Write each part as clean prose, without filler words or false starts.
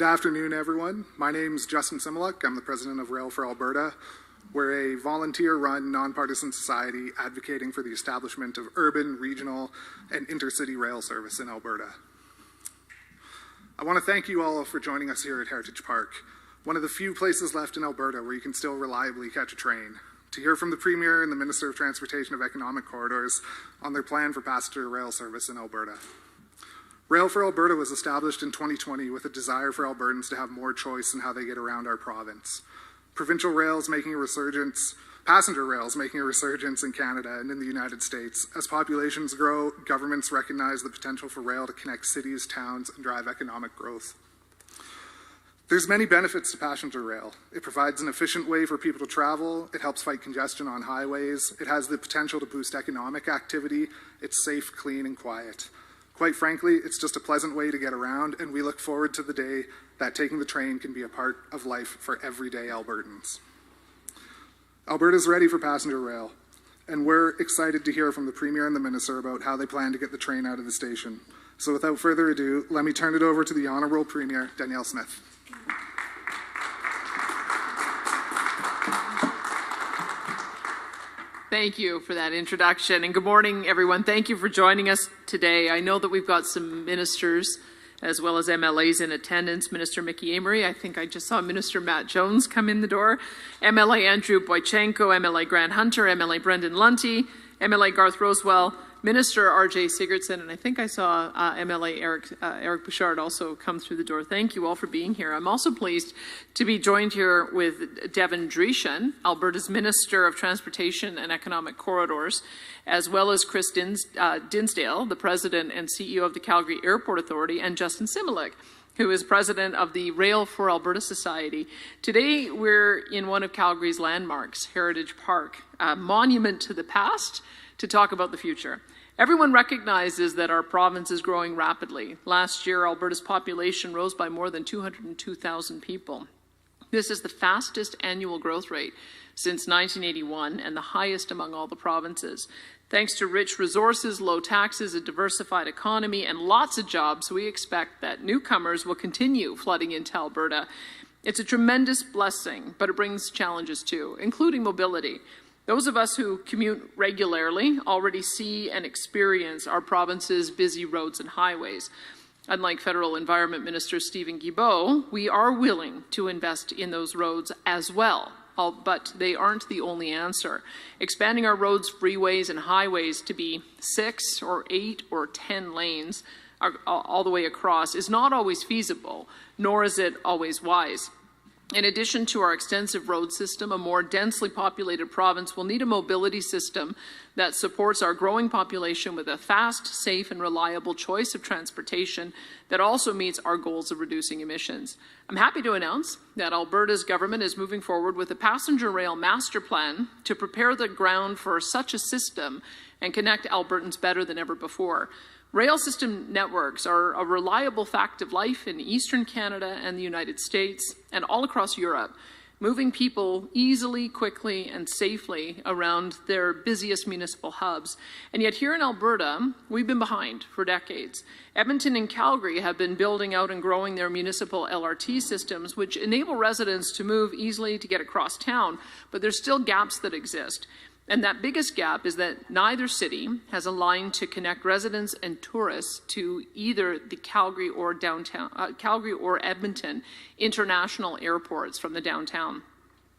afternoon, everyone. My name's Justin Similuk. I'm the president of Rail for Alberta. We're a volunteer-run, nonpartisan society advocating for the establishment of urban, regional, and intercity rail service in Alberta. I want to thank you all for joining us here at Heritage Park, one of the few places left in Alberta where you can still reliably catch a train, to hear from the Premier and the Minister of Transportation of Economic Corridors on their plan for passenger rail service in Alberta. Rail for Alberta was established in 2020 with a desire for Albertans to have more choice in how they get around our province. Provincial rails making a resurgence, passenger rails making a resurgence in Canada and in the United States. As populations grow, governments recognize the potential for rail to connect cities, towns, and drive economic growth. There's many benefits to passenger rail. It provides an efficient way for people to travel. It helps fight congestion on highways. It has the potential to boost economic activity. It's safe, clean, and quiet. Quite frankly, it's just a pleasant way to get around, and we look forward to the day that taking the train can be a part of life for everyday Albertans. Alberta's ready for passenger rail, and we're excited to hear from the Premier and the Minister about how they plan to get the train out of the station. So without further ado, let me turn it over to the Honourable Premier, Danielle Smith. Thank you for that introduction, and good morning, everyone. Thank you for joining us today. I know that we've got some ministers as well as MLAs in attendance. Minister Mickey Amory, I think I just saw Minister Matt Jones come in the door, MLA Andrew Boychenko, MLA Grant Hunter, MLA Brendan Lunty, MLA Garth Rosewell, Minister R.J. Sigurdsson, and I think I saw MLA Eric Bouchard also come through the door. Thank you all for being here. I'm also pleased to be joined here with Devin Dreeshen, Alberta's Minister of Transportation and Economic Corridors, as well as Chris Dinsdale, the President and CEO of the Calgary Airport Authority, and Justin Similuk, who is President of the Rail for Alberta Society. Today, we're in one of Calgary's landmarks, Heritage Park, a monument to the past, to talk about the future. Everyone recognizes that our province is growing rapidly. Last year, Alberta's population rose by more than 202,000 people. This is the fastest annual growth rate since 1981 and the highest among all the provinces. Thanks to rich resources, low taxes, a diversified economy, and lots of jobs, we expect that newcomers will continue flooding into Alberta. It's a tremendous blessing, but it brings challenges too, including mobility. Those of us who commute regularly already see and experience our province's busy roads and highways. Unlike Federal Environment Minister Stephen Guilbeault, we are willing to invest in those roads as well, but they aren't the only answer. Expanding our roads, freeways, and highways to be 6 or 8 or 10 lanes all the way across is not always feasible, nor is it always wise. In addition to our extensive road system, a more densely populated province will need a mobility system that supports our growing population with a fast, safe, and reliable choice of transportation that also meets our goals of reducing emissions. I'm happy to announce that Alberta's government is moving forward with a passenger rail master plan to prepare the ground for such a system and connect Albertans better than ever before. Rail system networks are a reliable fact of life in Eastern Canada and the United States and all across Europe, moving people easily, quickly, and safely around their busiest municipal hubs. And yet here in Alberta, we've been behind for decades. Edmonton and Calgary have been building out and growing their municipal LRT systems, which enable residents to move easily to get across town, but there's still gaps that exist. And that biggest gap is that neither city has a line to connect residents and tourists to either the Calgary or Edmonton international airports from the downtown.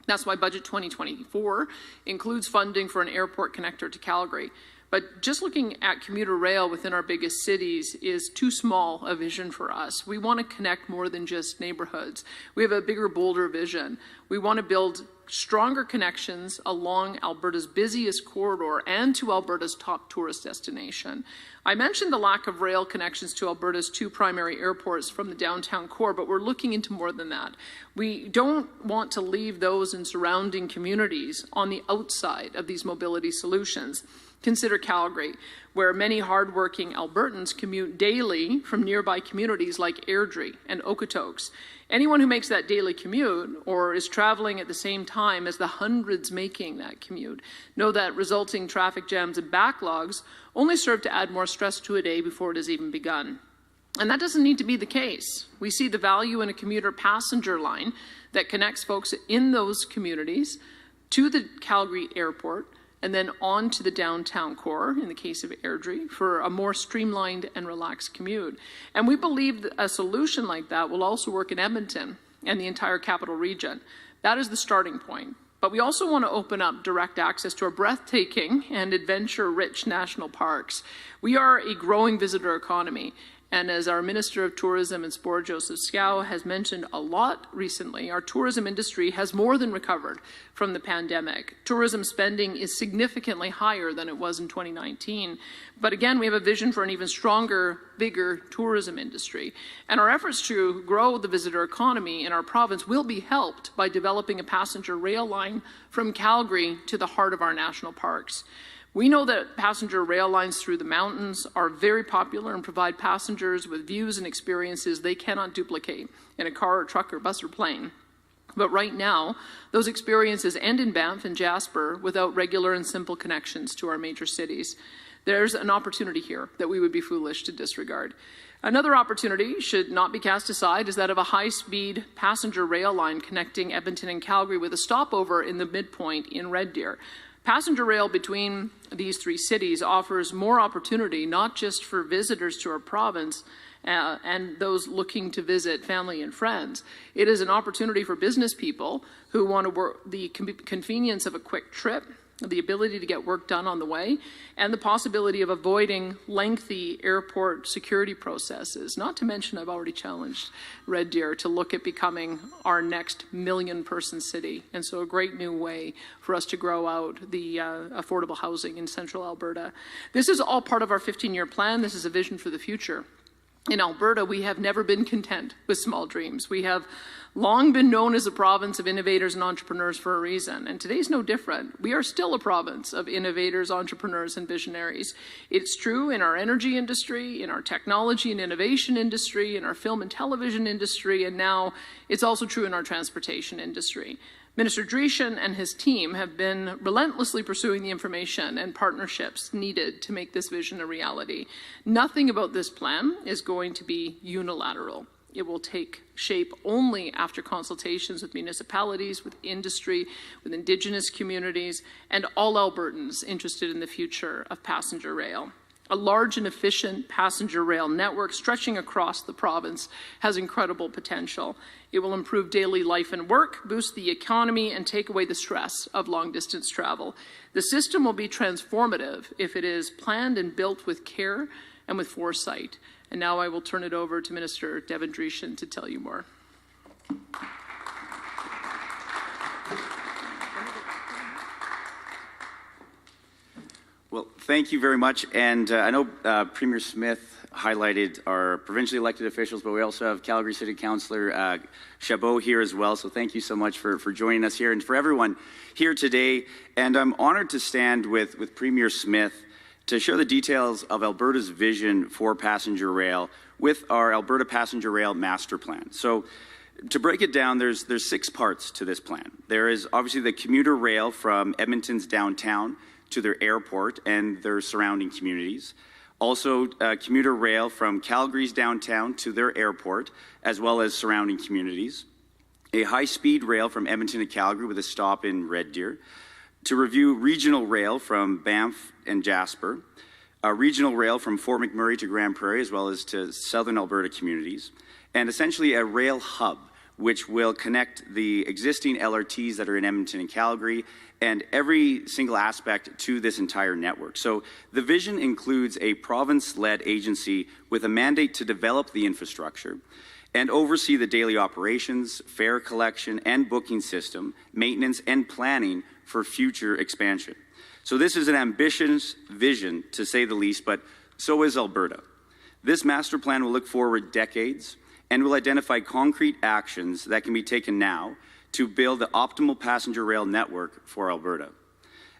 That's why Budget 2024 includes funding for an airport connector to Calgary. But just looking at commuter rail within our biggest cities is too small a vision for us. We want to connect more than just neighborhoods. We have a bigger, bolder vision. We want to build stronger connections along Alberta's busiest corridor and to Alberta's top tourist destination. I mentioned the lack of rail connections to Alberta's 2 primary airports from the downtown core, but we're looking into more than that. We don't want to leave those in surrounding communities on the outside of these mobility solutions. Consider Calgary, where many hardworking Albertans commute daily from nearby communities like Airdrie and Okotoks. Anyone who makes that daily commute or is traveling at the same time as the hundreds making that commute know that resulting traffic jams and backlogs only serve to add more stress to a day before it has even begun. And that doesn't need to be the case. We see the value in a commuter passenger line that connects folks in those communities to the Calgary airport and then on to the downtown core, in the case of Airdrie, for a more streamlined and relaxed commute. And we believe that a solution like that will also work in Edmonton and the entire capital region. That is the starting point. But we also want to open up direct access to our breathtaking and adventure-rich national parks. We are a growing visitor economy. And as our Minister of Tourism and Sport, Joseph Scow, has mentioned a lot recently, our tourism industry has more than recovered from the pandemic. Tourism spending is significantly higher than it was in 2019. But again, we have a vision for an even stronger, bigger tourism industry. And our efforts to grow the visitor economy in our province will be helped by developing a passenger rail line from Calgary to the heart of our national parks. We know that passenger rail lines through the mountains are very popular and provide passengers with views and experiences they cannot duplicate in a car or truck or bus or plane. But right now, those experiences end in Banff and Jasper without regular and simple connections to our major cities. There's an opportunity here that we would be foolish to disregard. Another opportunity should not be cast aside is that of a high-speed passenger rail line connecting Edmonton and Calgary with a stopover in the midpoint in Red Deer. Passenger rail between these three cities offers more opportunity, not just for visitors to our province and those looking to visit family and friends. It is an opportunity for business people who want to work the convenience of a quick trip, the ability to get work done on the way, and the possibility of avoiding lengthy airport security processes. Not to mention, I've already challenged Red Deer to look at becoming our next million-person city. And so a great new way for us to grow out the affordable housing in central Alberta. This is all part of our 15-year plan. This is a vision for the future. In Alberta, we have never been content with small dreams. We have long been known as a province of innovators and entrepreneurs for a reason, and today's no different. We are still a province of innovators, entrepreneurs, and visionaries. It's true in our energy industry, in our technology and innovation industry, in our film and television industry, and now it's also true in our transportation industry. Minister Dreeshen and his team have been relentlessly pursuing the information and partnerships needed to make this vision a reality. Nothing about this plan is going to be unilateral. It will take shape only after consultations with municipalities, with industry, with Indigenous communities, and all Albertans interested in the future of passenger rail. A large and efficient passenger rail network stretching across the province has incredible potential. It will improve daily life and work, boost the economy, and take away the stress of long-distance travel. The system will be transformative if it is planned and built with care and with foresight. And now I will turn it over to Minister Devin Dreeshen to tell you more. Well, thank you very much. And I know Premier Smith highlighted our provincially elected officials, but we also have Calgary City Councillor Chabot here as well. So thank you so much for joining us here and for everyone here today. And I'm honored to stand with Premier Smith to share the details of Alberta's vision for passenger rail with our Alberta Passenger Rail Master Plan. So to break it down, there's 6 parts to this plan. There is obviously the commuter rail from Edmonton's downtown to their airport and their surrounding communities. Also, commuter rail from Calgary's downtown to their airport, as well as surrounding communities. A high-speed rail from Edmonton to Calgary with a stop in Red Deer. To review regional rail from Banff and Jasper. A regional rail from Fort McMurray to Grand Prairie, as well as to southern Alberta communities. And essentially a rail hub, which will connect the existing LRTs that are in Edmonton and Calgary and every single aspect to this entire network. So the vision includes a province-led agency with a mandate to develop the infrastructure and oversee the daily operations, fare collection and booking system, maintenance and planning for future expansion. So this is an ambitious vision, to say the least, but so is Alberta. This master plan will look forward decades and will identify concrete actions that can be taken now to build the optimal passenger rail network for Alberta.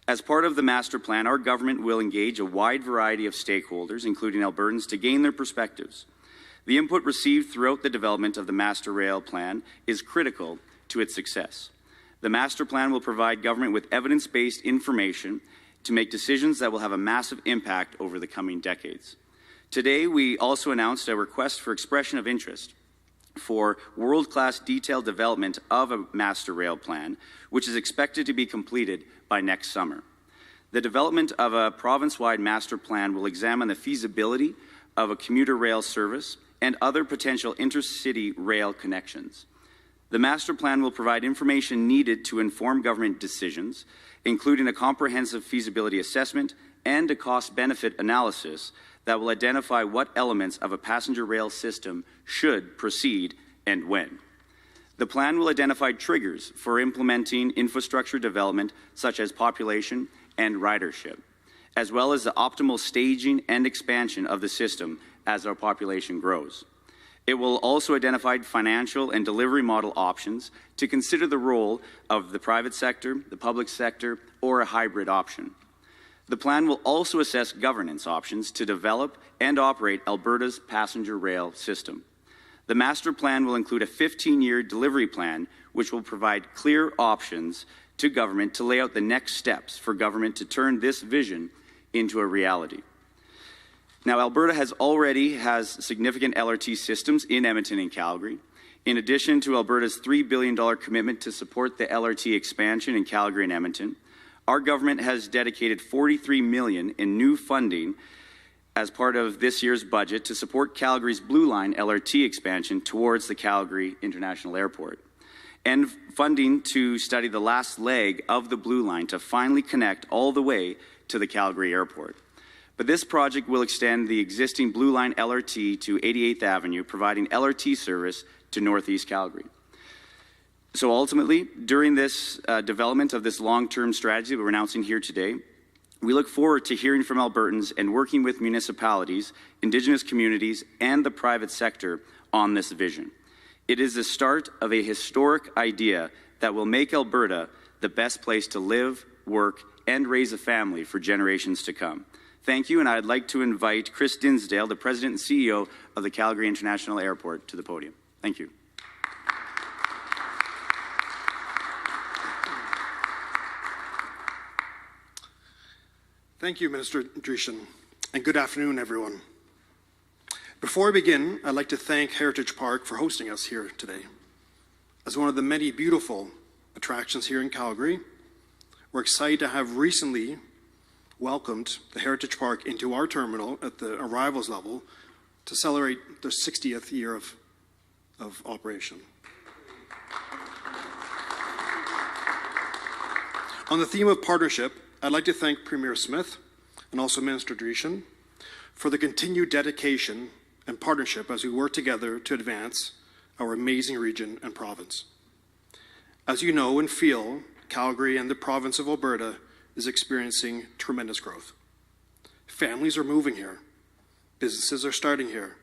As part of the master plan, our government will engage a wide variety of stakeholders, including Albertans, to gain their perspectives. The input received throughout the development of the master rail plan is critical to its success. The master plan will provide government with evidence-based information to make decisions that will have a massive impact over the coming decades. Today, we also announced a request for expression of interest for world-class detailed development of a master rail plan, which is expected to be completed by next summer. The development of a province-wide master plan will examine the feasibility of a commuter rail service and other potential intercity rail connections. The master plan will provide information needed to inform government decisions, including a comprehensive feasibility assessment and a cost-benefit analysis that will identify what elements of a passenger rail system should proceed and when. The plan will identify triggers for implementing infrastructure development such as population and ridership, as well as the optimal staging and expansion of the system as our population grows. It will also identify financial and delivery model options to consider the role of the private sector, the public sector, or a hybrid option. The plan will also assess governance options to develop and operate Alberta's passenger rail system. The master plan will include a 15-year delivery plan, which will provide clear options to government to lay out the next steps for government to turn this vision into a reality. Now, Alberta already has significant LRT systems in Edmonton and Calgary. In addition to Alberta's $3 billion commitment to support the LRT expansion in Calgary and Edmonton, our government has dedicated $43 million in new funding as part of this year's budget to support Calgary's Blue Line LRT expansion towards the Calgary International Airport, and funding to study the last leg of the Blue Line to finally connect all the way to the Calgary Airport. But this project will extend the existing Blue Line LRT to 88th Avenue, providing LRT service to Northeast Calgary. So ultimately, during this development of this long-term strategy that we're announcing here today, we look forward to hearing from Albertans and working with municipalities, Indigenous communities, and the private sector on this vision. It is the start of a historic idea that will make Alberta the best place to live, work, and raise a family for generations to come. Thank you, and I'd like to invite Chris Dinsdale, the President and CEO of the Calgary International Airport, to the podium. Thank you. Thank you, Minister Dreeshen, and good afternoon, everyone. Before I begin, I'd like to thank Heritage Park for hosting us here today. As one of the many beautiful attractions here in Calgary, we're excited to have recently welcomed the Heritage Park into our terminal at the arrivals level to celebrate their 60th year of operation. On the theme of partnership, I'd like to thank Premier Smith and also Minister Dreeshen for the continued dedication and partnership as we work together to advance our amazing region and province. As you know and feel, Calgary and the province of Alberta is experiencing tremendous growth. Families are moving here, businesses are starting here,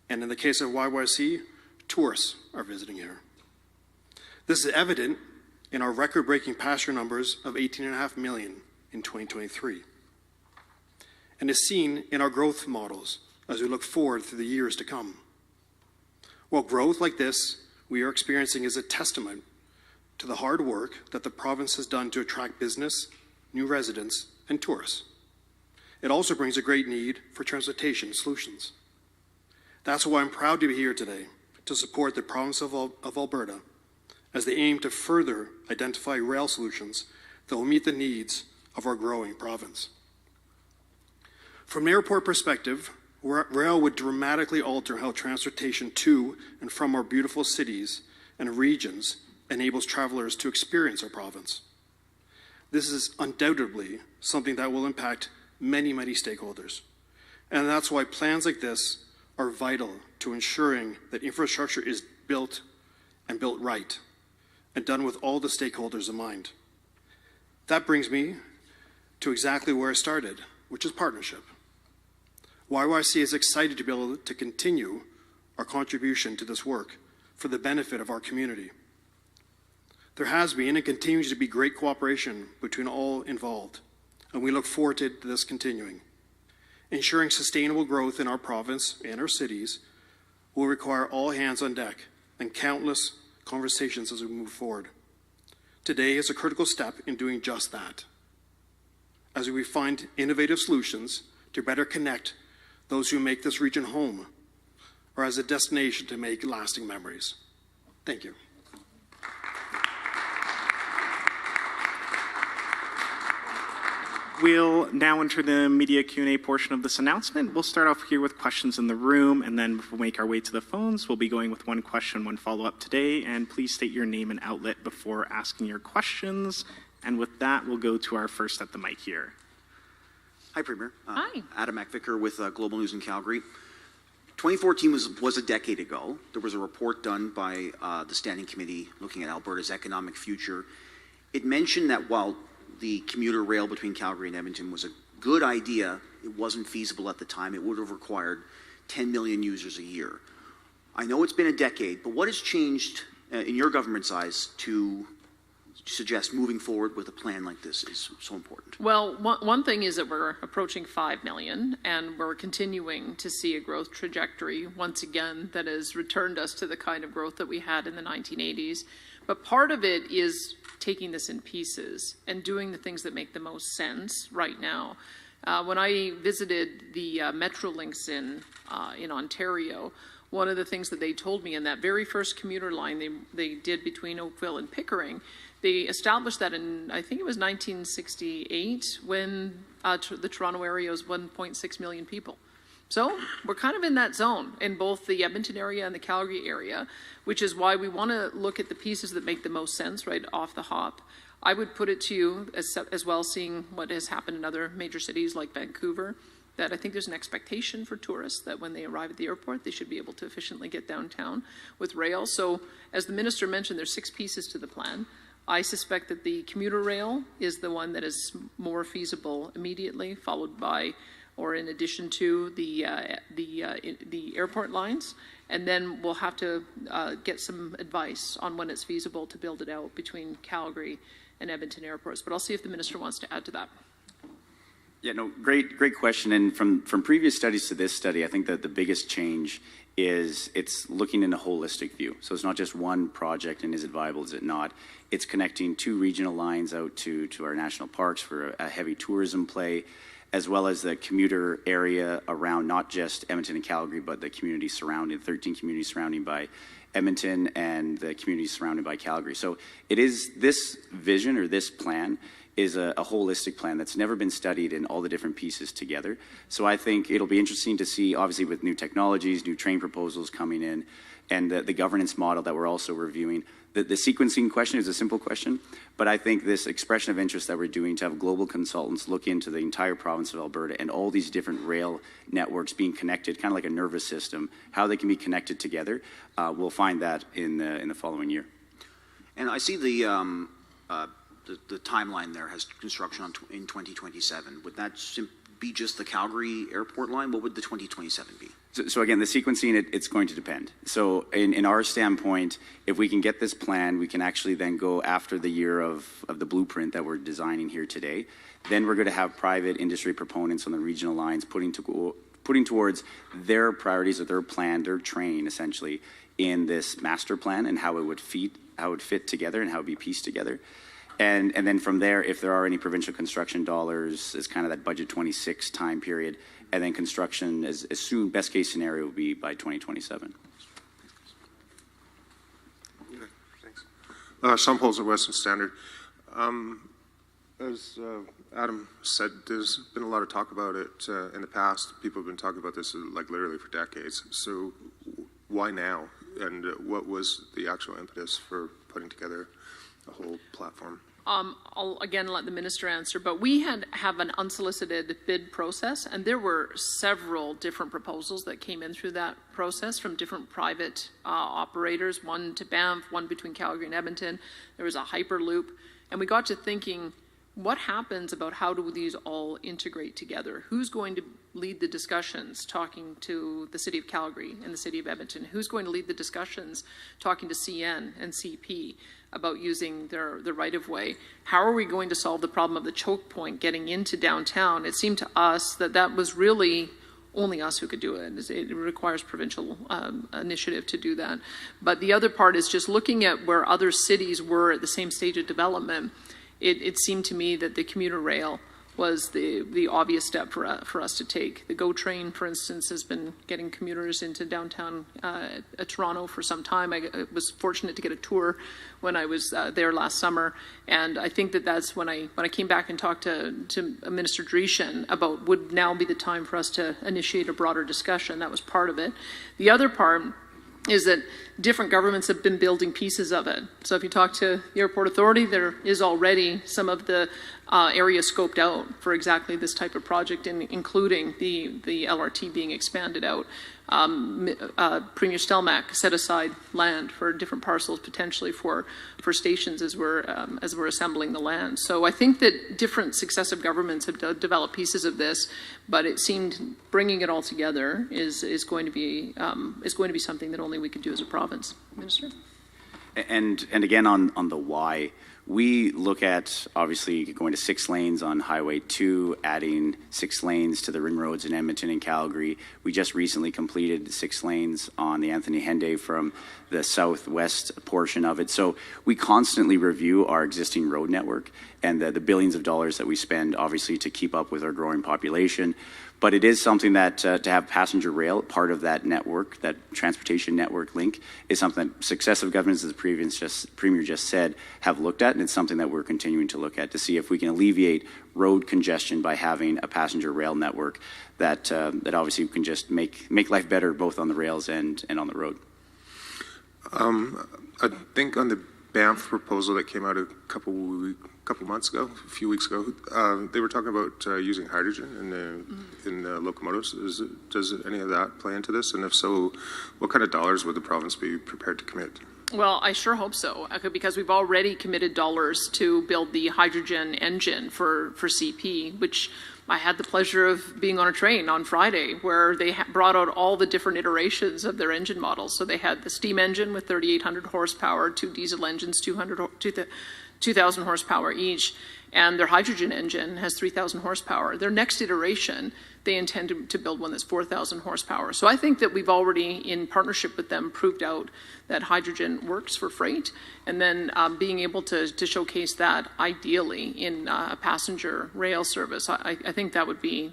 and in the case of YYC, tourists are visiting here. This is evident in our record-breaking passenger numbers of 18.5 million in 2023, and is seen in our growth models as we look forward through the years to come. Well, growth like this we are experiencing is a testament to the hard work that the province has done to attract business, new residents, and tourists. It also brings a great need for transportation solutions. That's why I'm proud to be here today to support the province of Alberta as they aim to further identify rail solutions that will meet the needs of our growing province. From an airport perspective, rail would dramatically alter how transportation to and from our beautiful cities and regions enables travelers to experience our province. This is undoubtedly something that will impact many, many stakeholders. And that's why plans like this are vital to ensuring that infrastructure is built and built right and done with all the stakeholders in mind. That brings me to exactly where I started, which is partnership. YYC is excited to be able to continue our contribution to this work for the benefit of our community. There has been and continues to be great cooperation between all involved, and we look forward to this continuing. Ensuring sustainable growth in our province and our cities will require all hands on deck and countless conversations as we move forward. Today is a critical step in doing just that, as we find innovative solutions to better connect those who make this region home, or as a destination to make lasting memories. Thank you. We'll now enter the media Q&A portion of this announcement. We'll start off here with questions in the room, and then we'll make our way to the phones. We'll be going with one question, one follow-up today, and please state your name and outlet before asking your questions. And with that, we'll go to our first at the mic here. Hi, Premier. Hi. Adam McVicker with Global News in Calgary. 2014 was a decade ago. There was a report done by the Standing Committee looking at Alberta's economic future. It mentioned that while the commuter rail between Calgary and Edmonton was a good idea, it wasn't feasible at the time. It would have required 10 million users a year. I know it's been a decade, but what has changed in your government's eyes to suggest moving forward with a plan like this is so important? Well, one thing is that we're approaching 5 million, and we're continuing to see a growth trajectory, once again, that has returned us to the kind of growth that we had in the 1980s. But part of it is taking this in pieces and doing the things that make the most sense right now. When I visited the Metrolinx in Ontario, one of the things that they told me in that very first commuter line they did between Oakville and Pickering, they established that in, I think it was 1968, when the Toronto area was 1.6 million people. So we're kind of in that zone in both the Edmonton area and the Calgary area, which is why we want to look at the pieces that make the most sense right off the hop. I would put it to you as well, seeing what has happened in other major cities like Vancouver, that I think there's an expectation for tourists that when they arrive at the airport, they should be able to efficiently get downtown with rail. So as the minister mentioned, there's 6 pieces to the plan. I suspect that the commuter rail is the one that is more feasible immediately, followed by, or in addition to, the airport lines. And then we'll have to get some advice on when it's feasible to build it out between Calgary and Edmonton airports. But I'll see if the minister wants to add to that. Yeah, no, great question. And from previous studies to this study, I think that the biggest change is it's looking in a holistic view. So it's not just one project and is it viable, is it not? It's connecting 2 regional lines out to our national parks for a heavy tourism play, as well as the commuter area around not just Edmonton and Calgary, but the communities surrounding, 13 communities surrounding by Edmonton and the communities surrounded by Calgary. So it is this vision, or this plan is a holistic plan that's never been studied in all the different pieces together. So I think it'll be interesting to see, obviously with new technologies, new train proposals coming in, and the governance model that we're also reviewing. The sequencing question is a simple question, but I think this expression of interest that we're doing to have global consultants look into the entire province of Alberta and all these different rail networks being connected, kind of like a nervous system, how they can be connected together, we'll find that in the following year. And I see the timeline there has construction in 2027. Would that be just the Calgary airport line? What would the 2027 be? So again, the sequencing, it's going to depend. So in our standpoint, if we can get this plan, we can actually then go after the year of the blueprint that we're designing here today. Then we're going to have private industry proponents on the regional lines putting towards their priorities or their plan, their train essentially, in this master plan and how it would fit together and how it would be pieced together. And then from there, if there are any provincial construction dollars, is kind of that budget 26 time period, and then construction as soon, best case scenario, will be by 2027. Okay, thanks. Sean Poles at Western Standard. As Adam said, there's been a lot of talk about it in the past. People have been talking about this like literally for decades. So why now? And what was the actual impetus for putting together a whole platform? I'll again let the minister answer, but we have an unsolicited bid process, and there were several different proposals that came in through that process from different private operators, one to Banff, one between Calgary and Edmonton. There was a Hyperloop, and we got to thinking, what happens about how do these all integrate together? Who's going to lead the discussions talking to the City of Calgary and the City of Edmonton? Who's going to lead the discussions talking to CN and CP about using their right-of-way? How are we going to solve the problem of the choke point getting into downtown? It seemed to us that was really only us who could do it. It requires provincial initiative to do that. But the other part is just looking at where other cities were at the same stage of development. It seemed to me that the commuter rail was the obvious step for us to take. The GO train, for instance, has been getting commuters into downtown Toronto for some time. I was fortunate to get a tour when I was there last summer, and I think that's when I came back and talked to Minister Dreeshen about would now be the time for us to initiate a broader discussion. That was part of it. The other part is that different governments have been building pieces of it. So if you talk to the Airport Authority, there is already some of the area scoped out for exactly this type of project, including the LRT being expanded out. Premier Stelmach set aside land for different parcels potentially for stations as we're assembling the land. So I think that different successive governments have developed pieces of this, but it seemed bringing it all together is going to be something that only we could do as a province. Minister? And again on the why, we look at obviously going to 6 lanes on Highway 2, adding 6 lanes to the ring roads in Edmonton and Calgary. We just recently completed 6 lanes on the Anthony Henday from the southwest portion of it. So we constantly review our existing road network and the billions of dollars that we spend obviously to keep up with our growing population. But it is something that to have passenger rail part of that network, that transportation network link, is something that successive governments, as the Premier just said, have looked at, and it's something that we're continuing to look at to see if we can alleviate road congestion by having a passenger rail network that obviously can just make life better both on the rails and on the road. I think on the Banff proposal that came out a couple months ago, a few weeks ago, they were talking about using hydrogen in the locomotives. Does any of that play into this? And if so, what kind of dollars would the province be prepared to commit? Well, I sure hope so, because we've already committed dollars to build the hydrogen engine for CP, which I had the pleasure of being on a train on Friday where they brought out all the different iterations of their engine models. So they had the steam engine with 3,800 horsepower, 2 diesel engines, 2,000 horsepower each, and their hydrogen engine has 3,000 horsepower. Their next iteration, they intend to build one that's 4,000 horsepower. So I think that we've already, in partnership with them, proved out that hydrogen works for freight, and then being able to showcase that ideally in a passenger rail service, I think that would be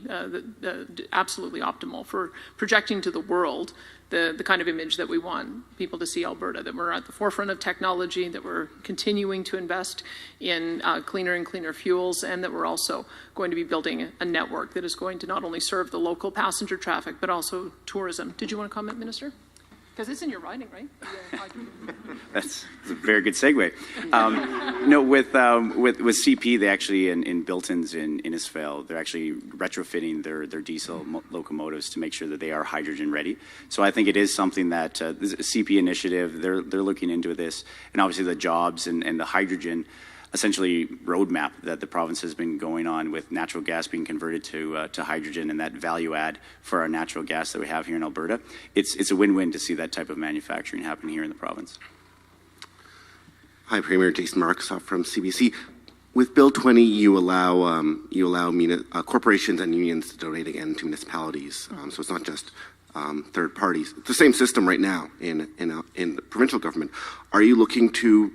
absolutely optimal for projecting to the world the kind of image that we want people to see Alberta, that we're at the forefront of technology, that we're continuing to invest in cleaner and cleaner fuels, and that we're also going to be building a network that is going to not only serve the local passenger traffic, but also tourism. Did you want to comment, Minister? Because it's in your writing, right? That's a very good segue. No, with CP, they actually in Biltons in Innisfail, they're actually retrofitting their diesel locomotives to make sure that they are hydrogen ready. So I think it is something that this CP initiative, they're looking into this, and obviously the jobs and the hydrogen essentially roadmap that the province has been going on with natural gas being converted to hydrogen and that value add for our natural gas that we have here in Alberta. It's a win-win to see that type of manufacturing happen here in the province. Hi, Premier. Jason Marksoff from CBC. With Bill 20, you allow corporations and unions to donate again to municipalities. So it's not just third parties. It's the same system right now in the provincial government. Are you looking to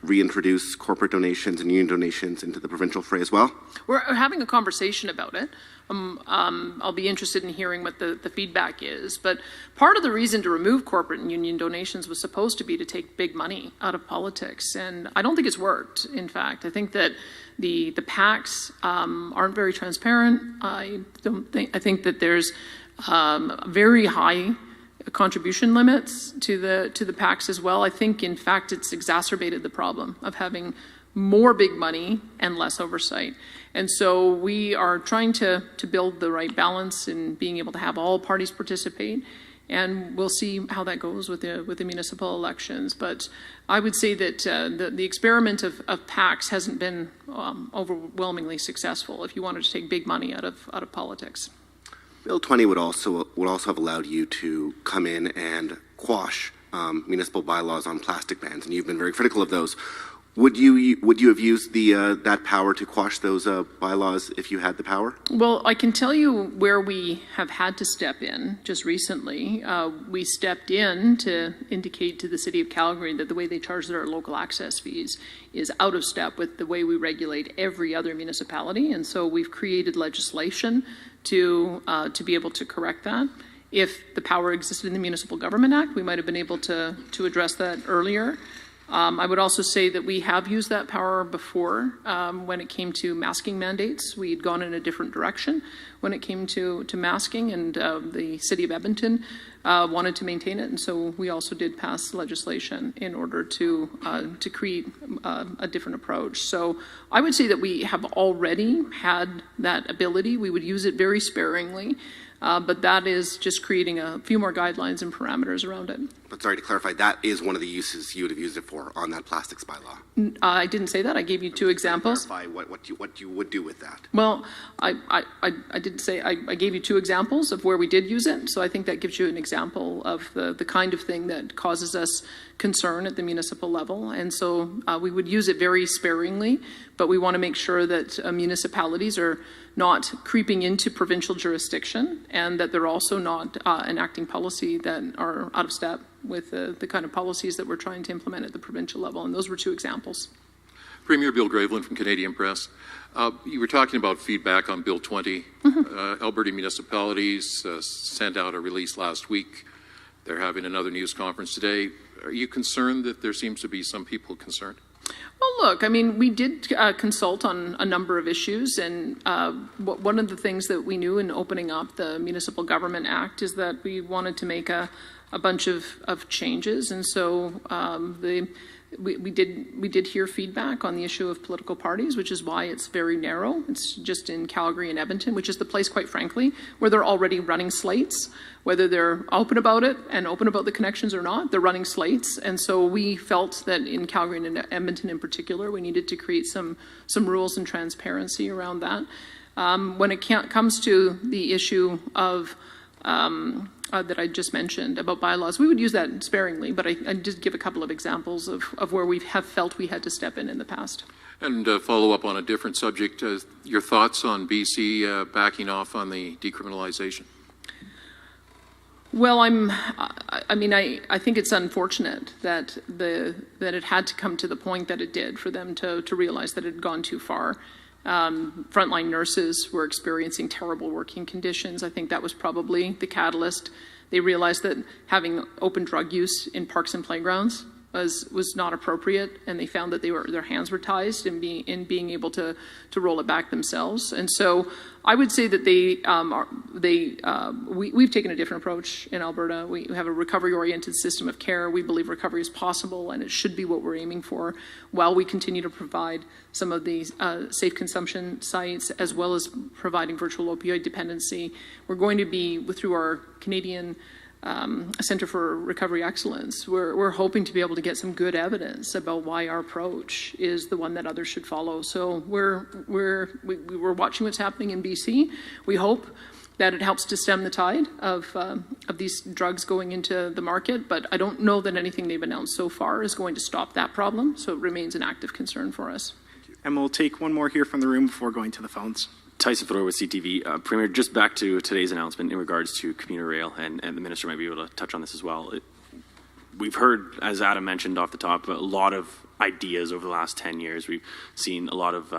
reintroduce corporate donations and union donations into the provincial fray as well? We're having a conversation about it. I'll be interested in hearing what the feedback is. But part of the reason to remove corporate and union donations was supposed to be to take big money out of politics. And I don't think it's worked, in fact. I think that the PACs aren't very transparent. I think that there's very high contribution limits to the PACs as well. I think, in fact, it's exacerbated the problem of having more big money and less oversight. And so we are trying to build the right balance in being able to have all parties participate, and we'll see how that goes with the municipal elections. But I would say that the experiment of PACs hasn't been overwhelmingly successful if you wanted to take big money out of politics. Bill 20 would also have allowed you to come in and quash municipal bylaws on plastic bans, and you've been very critical of those. Would you have used that power to quash those bylaws if you had the power? Well, I can tell you where we have had to step in just recently. We stepped in to indicate to the City of Calgary that the way they charge their local access fees is out of step with the way we regulate every other municipality, and so we've created legislation to be able to correct that. If the power existed in the Municipal Government Act, we might have been able to address that earlier. I would also say that we have used that power before when it came to masking mandates. We'd gone in a different direction when it came to masking, and the City of Edmonton wanted to maintain it, and so we also did pass legislation in order to create a different approach. So I would say that we have already had that ability. We would use it very sparingly. But that is just creating a few more guidelines and parameters around it. But sorry to clarify, that is one of the uses you would have used it for on that plastics bylaw. I didn't say that. I gave you two examples. Clarify what you would do with that. Well, I didn't say. I gave you two examples of where we did use it. So I think that gives you an example of the kind of thing that causes us concern at the municipal level. And so we would use it very sparingly, but we want to make sure that municipalities are not creeping into provincial jurisdiction, and that they're also not enacting policy that are out of step with the kind of policies that we're trying to implement at the provincial level. And those were two examples. Premier Bill Graveland from Canadian Press. You were talking about feedback on Bill 20. Alberta municipalities sent out a release last week. They're having another news conference today. Are you concerned that there seems to be some people concerned? Well, look, I mean, we did consult on a number of issues, and one of the things that we knew in opening up the Municipal Government Act is that we wanted to make a bunch of changes, and so we did hear feedback on the issue of political parties, which is why it's very narrow. It's just in Calgary and Edmonton, which is the place, quite frankly, where they're already running slates. Whether they're open about it and open about the connections or not, they're running slates. And so we felt that in Calgary and in Edmonton in particular, we needed to create some rules and transparency around that. When it comes to the issue of that I just mentioned about bylaws, we would use that sparingly, but I did give a couple of examples of where we have felt we had to step in the past. And follow up on a different subject, your thoughts on BC backing off on the decriminalization? Well, I think it's unfortunate that it had to come to the point that it did for them to realize that it had gone too far. Frontline nurses were experiencing terrible working conditions. I think that was probably the catalyst. They realized that having open drug use in parks and playgrounds was not appropriate, and they found that their hands were tied in being able to roll it back themselves. And so I would say that we've taken a different approach in Alberta. We have a recovery-oriented system of care. We believe recovery is possible, and it should be what we're aiming for, while we continue to provide some of these safe consumption sites, as well as providing virtual opioid dependency. We're going to be, through our Canadian Center for Recovery Excellence, we're hoping to be able to get some good evidence about why our approach is the one that others should follow. So we're watching what's happening in BC. We hope that it helps to stem the tide of these drugs going into the market, but I don't know that anything they've announced so far is going to stop that problem, so it remains an active concern for us. And we'll take one more here from the room before going to the phones. Tyson Fedor with CTV. Premier, just back to today's announcement in regards to commuter rail, and the minister might be able to touch on this as well. We've heard, as Adam mentioned off the top, a lot of ideas over the last 10 years. We've seen a lot of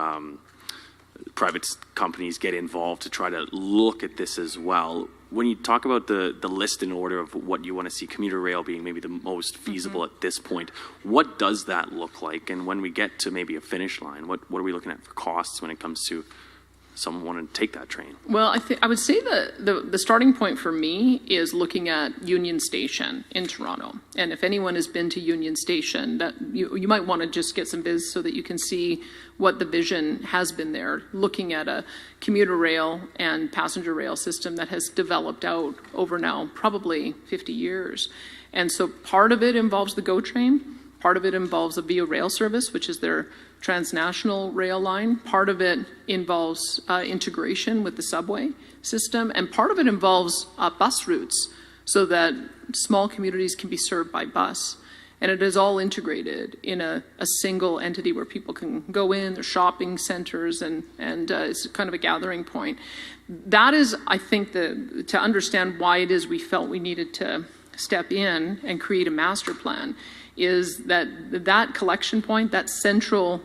private companies get involved to try to look at this as well. When you talk about the list in order of what you want to see commuter rail being maybe the most feasible at this point, what does that look like? And when we get to maybe a finish line, what are we looking at for costs when it comes to someone wanting to take that train? Well, I would say that the starting point for me is looking at Union Station in Toronto. And if anyone has been to Union Station, that you might want to just get some viz so that you can see what the vision has been there, looking at a commuter rail and passenger rail system that has developed out over now probably 50 years. And so part of it involves the GO train. Part of it involves a Via Rail service, which is their transnational rail line. Part of it involves integration with the subway system. And part of it involves bus routes so that small communities can be served by bus. And it is all integrated in a single entity where people can go in, their shopping centers, and it's kind of a gathering point. That is, I think, to understand why it is we felt we needed to step in and create a master plan, is that collection point, that central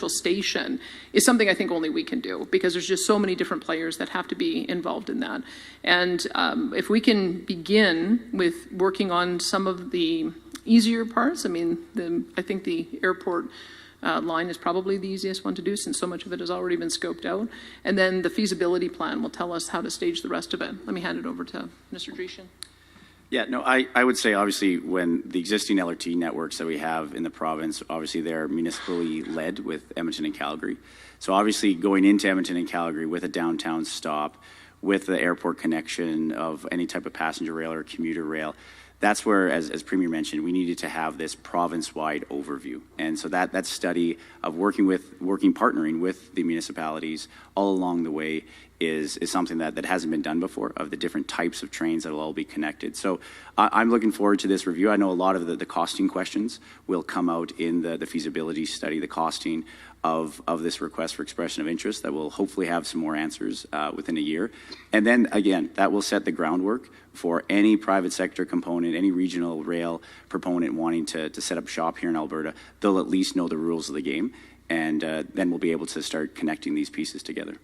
station, is something I think only we can do, because there's just so many different players that have to be involved in that. And if we can begin with working on some of the easier parts, I mean, I think the airport line is probably the easiest one to do, since so much of it has already been scoped out. And then the feasibility plan will tell us how to stage the rest of it. Let me hand it over to Mr. Dreeshen. Yeah, no, I would say obviously when the existing LRT networks that we have in the province, obviously they're municipally led with Edmonton and Calgary. So obviously going into Edmonton and Calgary with a downtown stop, with the airport connection of any type of passenger rail or commuter rail, that's where, as Premier mentioned, we needed to have this province-wide overview. And so that study of partnering with the municipalities all along the way is something that hasn't been done before, of the different types of trains that will all be connected. So I'm looking forward to this review. I know a lot of the costing questions will come out in the feasibility study, the costing of this request for expression of interest, that will hopefully have some more answers within a year. And then again, that will set the groundwork for any private sector component, any regional rail proponent wanting to set up shop here in Alberta. They'll at least know the rules of the game, and then we'll be able to start connecting these pieces together.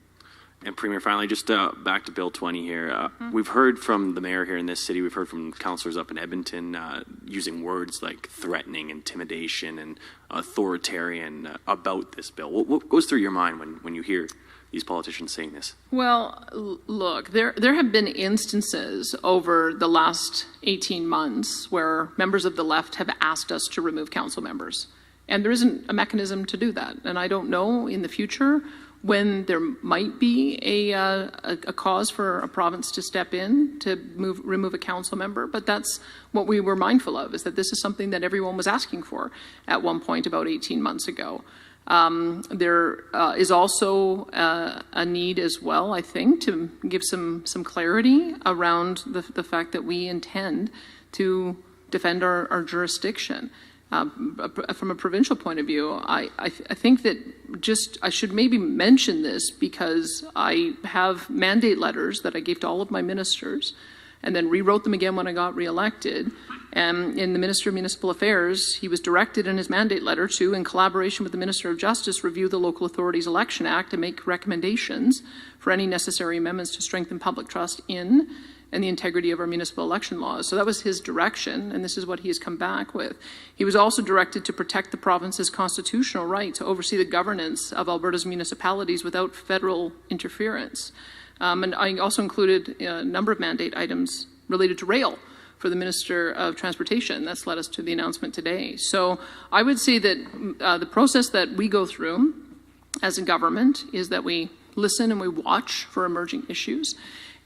And Premier, finally, just back to Bill 20 here. We've heard from the mayor here in this city, we've heard from councillors up in Edmonton using words like threatening, intimidation, and authoritarian about this bill. What goes through your mind when you hear these politicians saying this? Well, look, there have been instances over the last 18 months where members of the left have asked us to remove council members. And there isn't a mechanism to do that. And I don't know in the future when there might be a cause for a province to step in to remove a council member, but that's what we were mindful of, is that this is something that everyone was asking for at one point about 18 months ago. There is also a need as well, I think, to give some clarity around the fact that we intend to defend our jurisdiction. From a provincial point of view, I think that I should maybe mention this, because I have mandate letters that I gave to all of my ministers and then rewrote them again when I got reelected. And in the Minister of Municipal Affairs, he was directed in his mandate letter to, in collaboration with the Minister of Justice, review the Local Authorities Election Act and make recommendations for any necessary amendments to strengthen public trust in and the integrity of our municipal election laws. So that was his direction, and this is what he has come back with. He was also directed to protect the province's constitutional right to oversee the governance of Alberta's municipalities without federal interference. And I also included a number of mandate items related to rail for the Minister of Transportation. That's led us to the announcement today. So I would say that the process that we go through as a government is that we listen and we watch for emerging issues.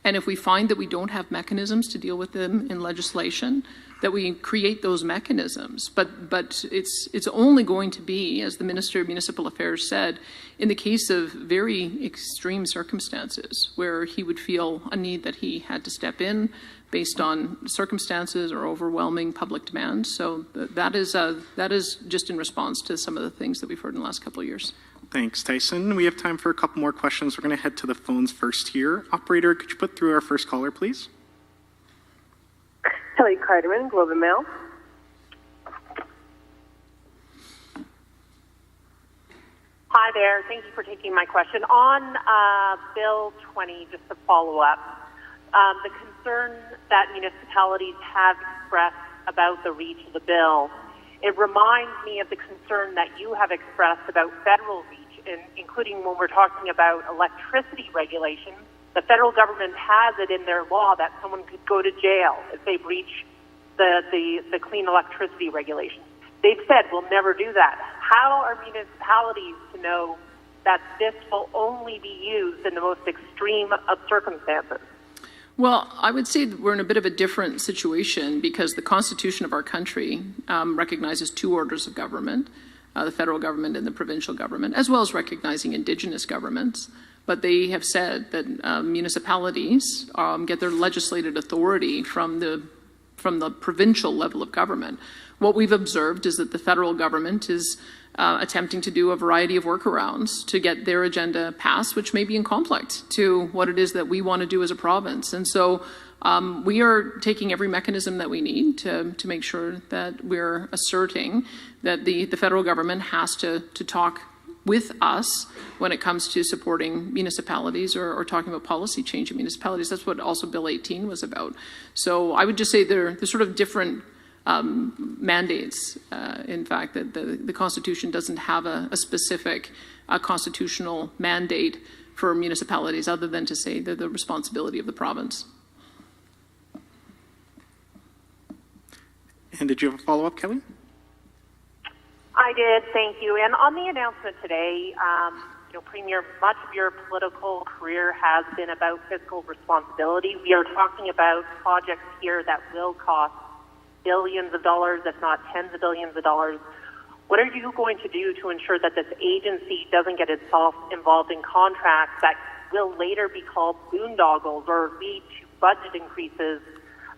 And if we find that we don't have mechanisms to deal with them in legislation, that we create those mechanisms. But it's only going to be, as the Minister of Municipal Affairs said, in the case of very extreme circumstances where he would feel a need that he had to step in based on circumstances or overwhelming public demand. So that is just in response to some of the things that we've heard in the last couple of years. Thanks, Tyson. We have time for a couple more questions. We're going to head to the phones first here. Operator, could you put through our first caller, please? Kelly Carterman, Globe and Mail. Hi there. Thank you for taking my question. On Bill 20, just to follow up, the concern that municipalities have expressed about the reach of the bill, it reminds me of the concern that you have expressed about federal reach, including when we're talking about electricity regulations. The federal government has it in their law that someone could go to jail if they breach the clean electricity regulations. They've said we'll never do that. How are municipalities to know that this will only be used in the most extreme of circumstances? Well, I would say that we're in a bit of a different situation because the Constitution of our country recognizes two orders of government, the federal government and the provincial government, as well as recognizing Indigenous governments. But they have said that municipalities get their legislated authority from the provincial level of government. what we've observed is that the federal government is attempting to do a variety of workarounds to get their agenda passed, which may be in conflict to what it is that we want to do as a province. And so we are taking every mechanism that we need to make sure that we're asserting that the federal government has to talk with us when it comes to supporting municipalities or talking about policy change in municipalities. That's what also Bill 18 was about. So I would just say they're sort of different mandates. In fact, that the Constitution doesn't have a specific constitutional mandate for municipalities other than to say they're the responsibility of the province. And did you have a follow-up, Kelly? I did, thank you. And on the announcement today, Premier, much of your political career has been about fiscal responsibility. We are talking about projects here that will cost billions of dollars, if not tens of billions of dollars. What are you going to do to ensure that this agency doesn't get itself involved in contracts that will later be called boondoggles or lead to budget increases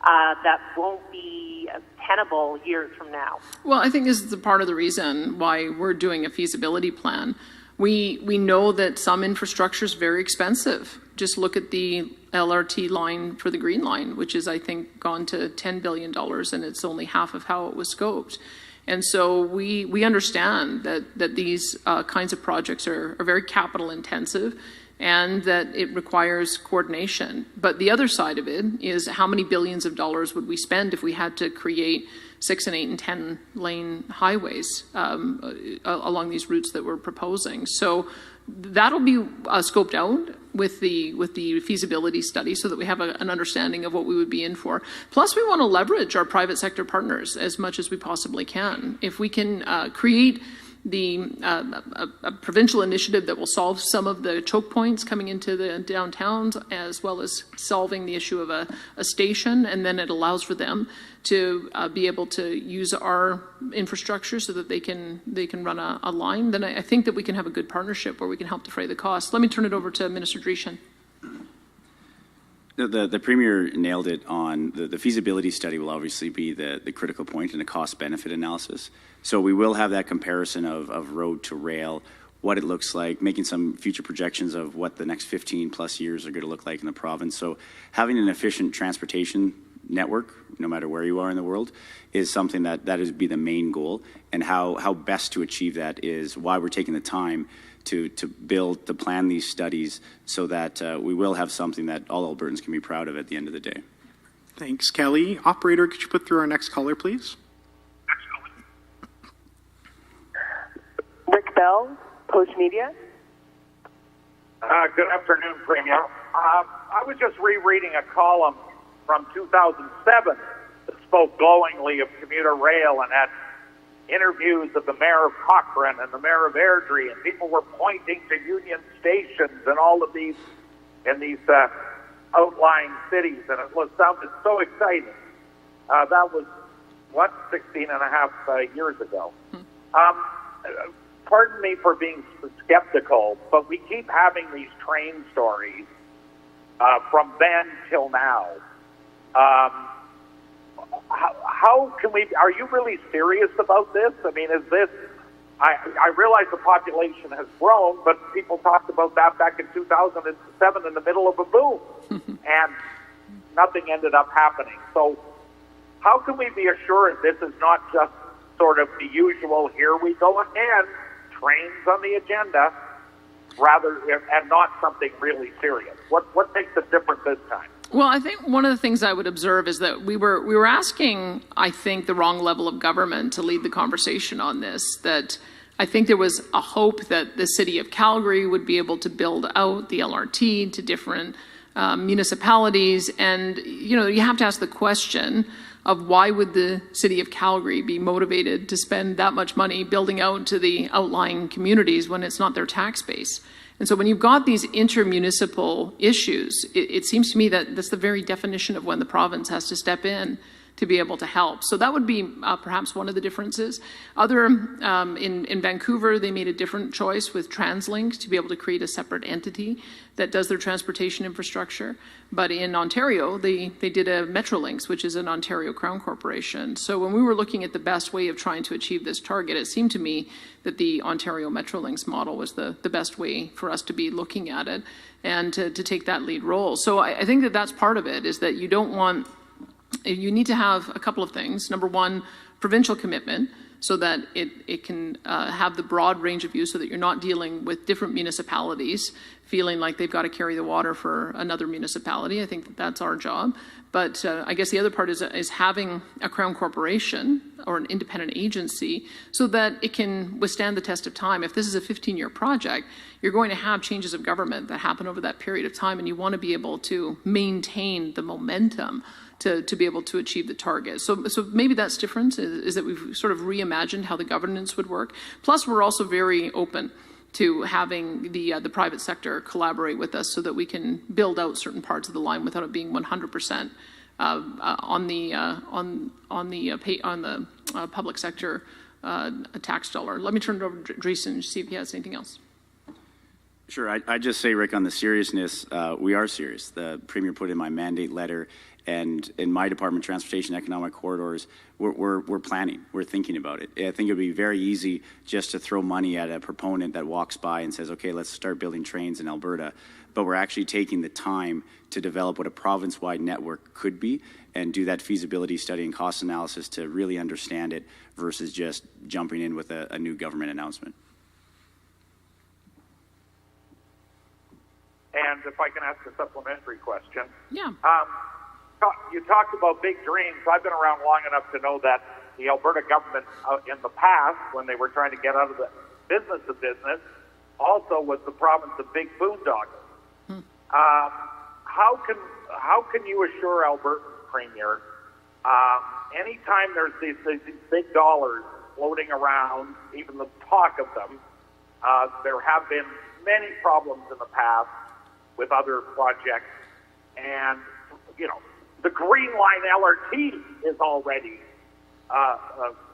that won't be tenable years from now? Well, I think this is a part of the reason why we're doing a feasibility plan. We know that some infrastructure is very expensive. Just look at the LRT line for the Green Line, which is, I think, gone to $10 billion, and it's only half of how it was scoped. And so we understand that these kinds of projects are very capital intensive, and that it requires coordination. But the other side of it is how many billions of dollars would we spend if we had to create 6 and 8 and 10 lane highways along these routes that we're proposing. So that'll be scoped out with the feasibility study so that we have an understanding of what we would be in for. Plus, we want to leverage our private sector partners as much as we possibly can. If we can create a provincial initiative that will solve some of the choke points coming into the downtowns, as well as solving the issue of a station, and then it allows for them to be able to use our infrastructure so that they can run a line, then I think that we can have a good partnership where we can help defray the cost. Let me turn it over to Minister Dreeshen. The Premier nailed it on the feasibility study will obviously be the critical point in a cost-benefit analysis. So we will have that comparison of road to rail, what it looks like, making some future projections of what the next 15 plus years are going to look like in the province. So having an efficient transportation network, no matter where you are in the world, is something that is be the main goal. And how best to achieve that is why we're taking the time to plan these studies so that we will have something that all Albertans can be proud of at the end of the day. Thanks, Kelly. Operator, could you put through our next caller, please? Rick Bell, Post Media. Good afternoon, Premier. I was just rereading a column from 2007 that spoke glowingly of commuter rail and had interviews of the mayor of Cochrane and the mayor of Airdrie, and people were pointing to Union stations and all of these in these outlying cities, and it sounded so exciting. That was, 16 and a half years ago. Pardon me for being skeptical, but we keep having these train stories from then till now. How can we, are you really serious about this? I mean, is this, I realize the population has grown, but people talked about that back in 2007 in the middle of a boom, and nothing ended up happening. So how can we be assured this is not just sort of the usual, here we go again, trains on the agenda, and not something really serious? What makes it different this time? Well, I think one of the things I would observe is that we were asking, I think, the wrong level of government to lead the conversation on this. That I think there was a hope that the city of Calgary would be able to build out the LRT to different municipalities, and you have to ask the question of why would the city of Calgary be motivated to spend that much money building out to the outlying communities when it's not their tax base. And so when you've got these intermunicipal issues, it seems to me that that's the very definition of when the province has to step in to be able to help. So that would be perhaps one of the differences. In Vancouver, they made a different choice with TransLink to be able to create a separate entity that does their transportation infrastructure. But in Ontario, they did a Metrolinx, which is an Ontario Crown Corporation. So when we were looking at the best way of trying to achieve this target, it seemed to me that the Ontario Metrolinx model was the best way for us to be looking at it and to take that lead role. So I think that that's part of it, is that you need to have a couple of things. Number one, provincial commitment, so that it can have the broad range of views, so that you're not dealing with different municipalities feeling like they've got to carry the water for another municipality. I think that's our job. But I guess the other part is having a Crown Corporation or an independent agency so that it can withstand the test of time. If this is a 15-year project, you're going to have changes of government that happen over that period of time, and you want to be able to maintain the momentum to be able to achieve the target. So maybe that's different, is that we've sort of reimagined how the governance would work. Plus, we're also very open to having the private sector collaborate with us so that we can build out certain parts of the line without it being 100% on the public sector tax dollar. Let me turn it over to Dreeshen to see if he has anything else. Sure. I'd just say, Rick, on the seriousness, we are serious. The Premier put in my mandate letter, and in my department, Transportation Economic Corridors, we're planning. We're thinking about it. I think it would be very easy just to throw money at a proponent that walks by and says, okay, let's start building trains in Alberta. But we're actually taking the time to develop what a province-wide network could be and do that feasibility study and cost analysis to really understand it versus just jumping in with a new government announcement. And if I can ask a supplementary question. Yeah. You talked about big dreams. I've been around long enough to know that the Alberta government in the past, when they were trying to get out of the business of business, also was the province of big boondoggles. How can you assure Alberta's Premier, anytime there's these big dollars floating around, even the talk of them, there have been many problems in the past with other projects, and the Green Line LRT is already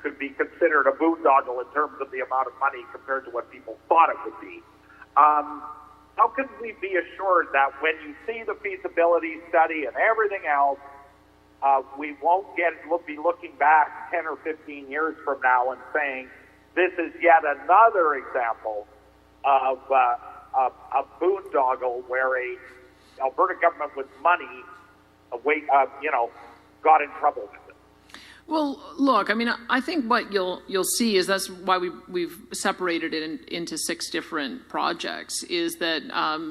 could be considered a boondoggle in terms of the amount of money compared to what people thought it would be. How can we be assured that when you see the feasibility study and everything else, we won't be looking back 10 or 15 years from now and saying this is yet another example of a boondoggle where a Alberta government with money got in trouble with it? Well, look, I mean, I think what you'll see is that's why we've separated it into 6 different projects, is that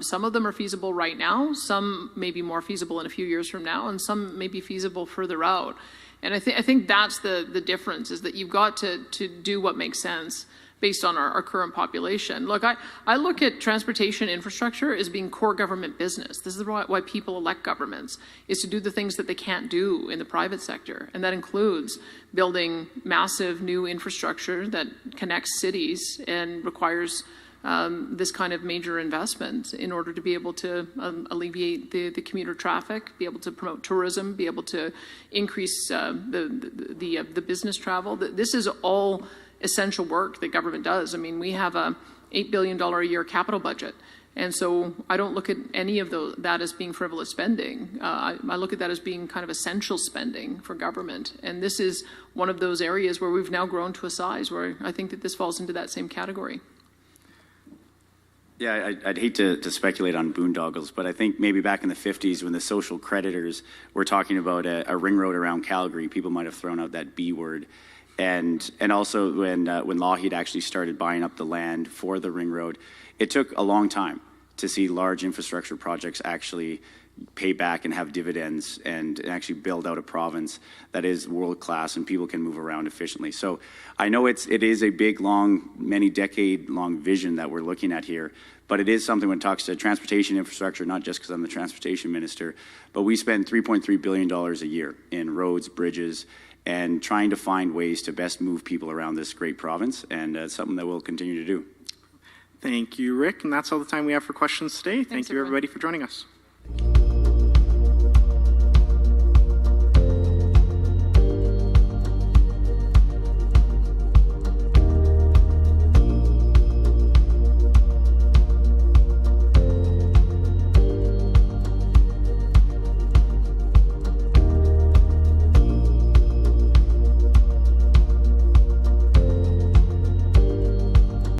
some of them are feasible right now, some may be more feasible in a few years from now, and some may be feasible further out. And I think that's the difference, is that you've got to do what makes sense based on our current population. Look, I look at transportation infrastructure as being core government business. This is why people elect governments, is to do the things that they can't do in the private sector. And that includes building massive new infrastructure that connects cities and requires this kind of major investment in order to be able to alleviate the commuter traffic, be able to promote tourism, be able to increase the business travel. This is all essential work that government does. I mean, we have a $8 billion a year capital budget. And so I don't look at any of that as being frivolous spending. I look at that as being kind of essential spending for government. And this is one of those areas where we've now grown to a size where I think that this falls into that same category. Yeah, I'd hate to speculate on boondoggles, but I think maybe back in the 50s when the social creditors were talking about a ring road around Calgary, people might have thrown out that B word. And also when Lougheed actually started buying up the land for the ring road, it took a long time to see large infrastructure projects actually pay back and have dividends and actually build out a province that is world-class and people can move around efficiently. So I know it is a big, long, many decade-long vision that we're looking at here, but it is something when it talks to transportation infrastructure, not just because I'm the transportation minister, but we spend $3.3 billion a year in roads, bridges, and trying to find ways to best move people around this great province, and it's something that we'll continue to do. Thank you, Rick, and that's all the time we have for questions today. Thank you, everybody, for joining us.